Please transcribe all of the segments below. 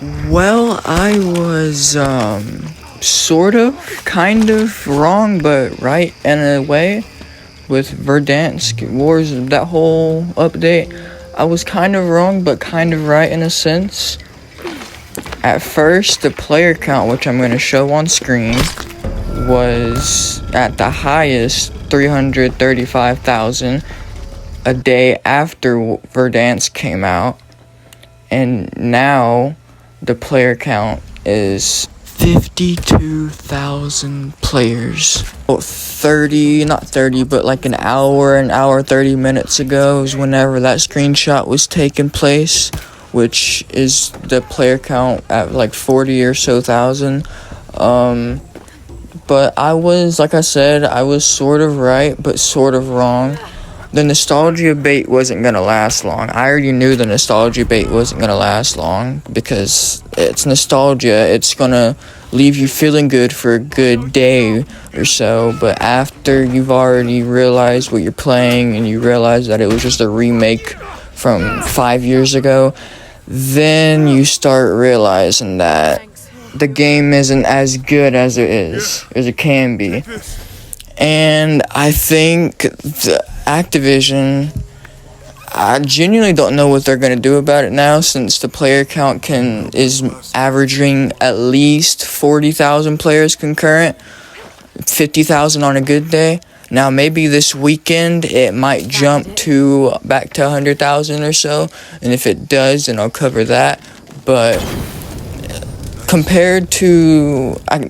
Well, I was sort of, kind of wrong, but right in a way with Verdansk Wars, that whole update. I was kind of wrong, but kind of right in a sense. At first, the player count, which I'm going to show on screen, was at the highest 335,000 a day after Verdansk came out. And now the player count is 52,000 players. Well, not 30, but like an hour 30 minutes ago is whenever that screenshot was taking place, which is the player count at like 40 or so thousand. But I was, like I said, I was sort of right, but sort of wrong. The nostalgia bait wasn't going to last long. I already knew the nostalgia bait wasn't going to last long because it's nostalgia. It's going to leave you feeling good for a good day or so. But after you've already realized what you're playing and you realize that it was just a remake from 5 years ago, then you start realizing that the game isn't as good as it can be. And I think the Activision, I genuinely don't know what they're going to do about it now, since the player count is averaging at least 40,000 players concurrent, 50,000 on a good day. Now maybe this weekend it might jump back to 100,000 or so, and if it does, then I'll cover that. But compared to, I'm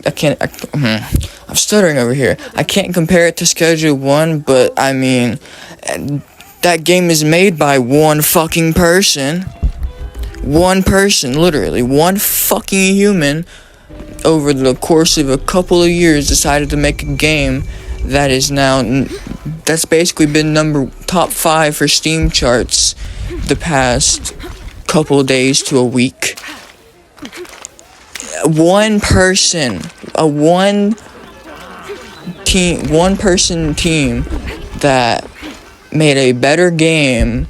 stuttering over here. I can't compare it to Schedule 1, but I mean, that game is made by one fucking person. One person, literally. One fucking human, over the course of a couple of years, decided to make a game that's basically been top 5 for Steam charts the past couple of days to a week. One person team that made a better game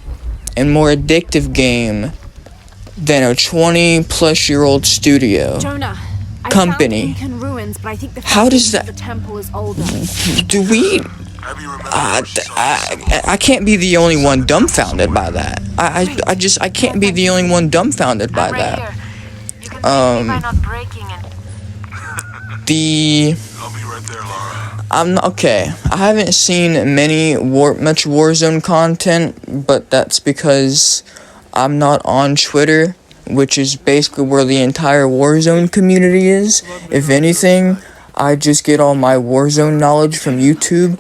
and more addictive game than a 20-plus-year-old studio company. How does that? Do we? I can't be the only one dumbfounded by that. I can't be the only one dumbfounded by that. I'm not, okay. I haven't seen much WarZone content, but that's because I'm not on Twitter, which is basically where the entire WarZone community is. If anything, I just get all my WarZone knowledge from YouTube,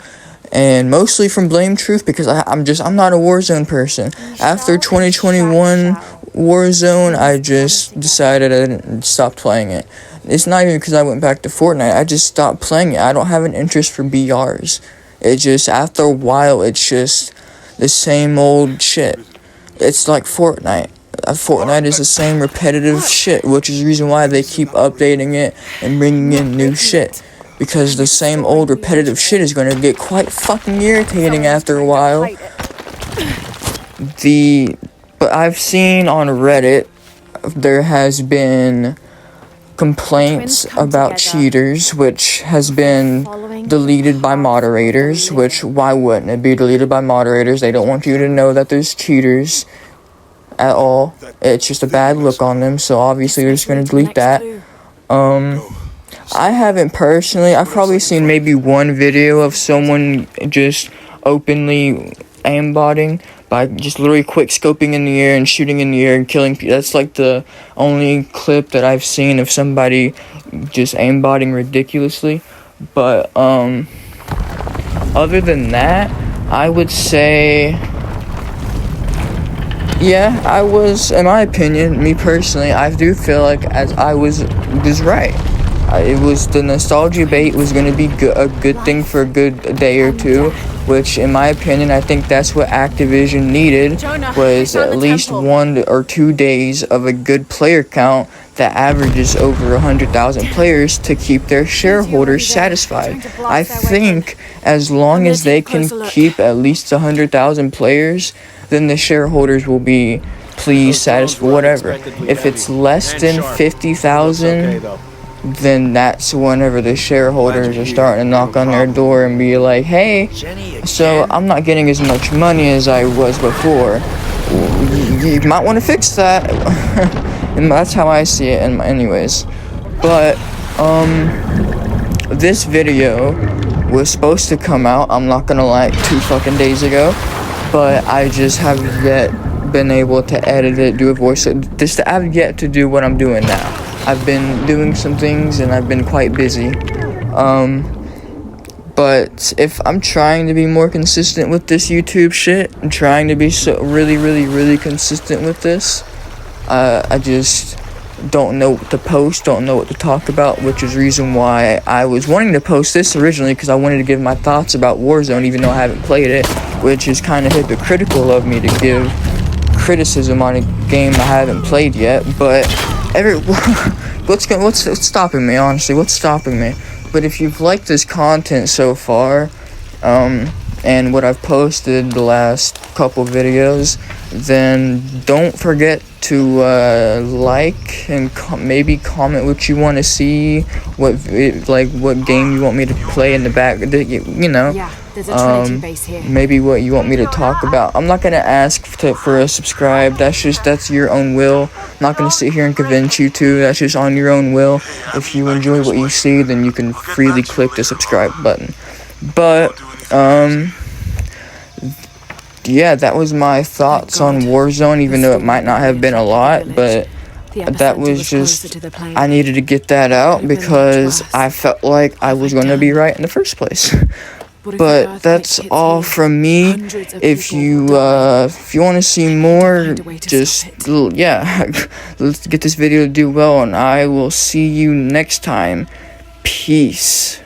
and mostly from Blame Truth, because I'm not a WarZone person. After 2021 WarZone, I just decided I stopped playing it. It's not even because I went back to Fortnite. I just stopped playing it. I don't have an interest for BRs. It just, after a while, it's just the same old shit. It's like Fortnite. Fortnite is the same repetitive shit, which is the reason why they keep updating it and bringing in new shit. Because the same old repetitive shit is going to get quite fucking irritating after a while. But I've seen on Reddit, there has been complaints about cheaters, which has been deleted by moderators, which, why wouldn't it be deleted by moderators? They don't want you to know that there's cheaters at all. It's just a bad look on them, so obviously they're just going to delete that. I haven't personally, I've probably seen maybe one video of someone just openly aimbotting by just literally quick scoping in the air and shooting in the air and killing people. That's like the only clip that I've seen of somebody just aimbotting ridiculously. But other than that, I would say, yeah, I was, in my opinion, me personally, I do feel like I was right. It was, the nostalgia bait was going to be a good thing for a good day or two, which, in my opinion, I think that's what Activision needed, was at least 1 or 2 days of a good player count that averages over 100,000 players to keep their shareholders satisfied. I think as long as they can keep at least 100,000 players, then the shareholders will be please satisfy whatever. If it's less than 50,000, then that's whenever the shareholders are starting to knock on their door and be like, hey, so I'm not getting as much money as I was before. You might want to fix that. And that's how I see it anyways. But this video was supposed to come out, I'm not gonna lie, 2 fucking days ago, but I just have yet been able to edit it, do a voice. I've yet to do what I'm doing now. I've been doing some things and I've been quite busy. But if I'm trying to be more consistent with this YouTube shit, I'm trying to be so really consistent with this, I just don't know what to post, don't know what to talk about, which is reason why I was wanting to post this originally, because I wanted to give my thoughts about WarZone, even though I haven't played it, which is kind of hypocritical of me to give criticism on a game I haven't played yet. But what's stopping me, honestly? What's stopping me? But if you've liked this content so far, and what I've posted the last couple videos, then don't forget to like and maybe comment what you want to see, what game you want me to play in the back, you know. Yeah, there's a Trinity base here. Maybe what you want me to talk about. I'm not gonna ask for a subscribe. That's your own will. I'm not gonna sit here and convince you to. That's just on your own will. If you enjoy what you see, then you can freely click the subscribe button. But yeah, that was my thoughts on WarZone, even though it might not have been a lot, but that was just, I needed to get that out because I felt like I was going to be right in the first place. But that's all from me. If you want to see more, just, yeah, let's get this video to do well, and I will see you next time. Peace.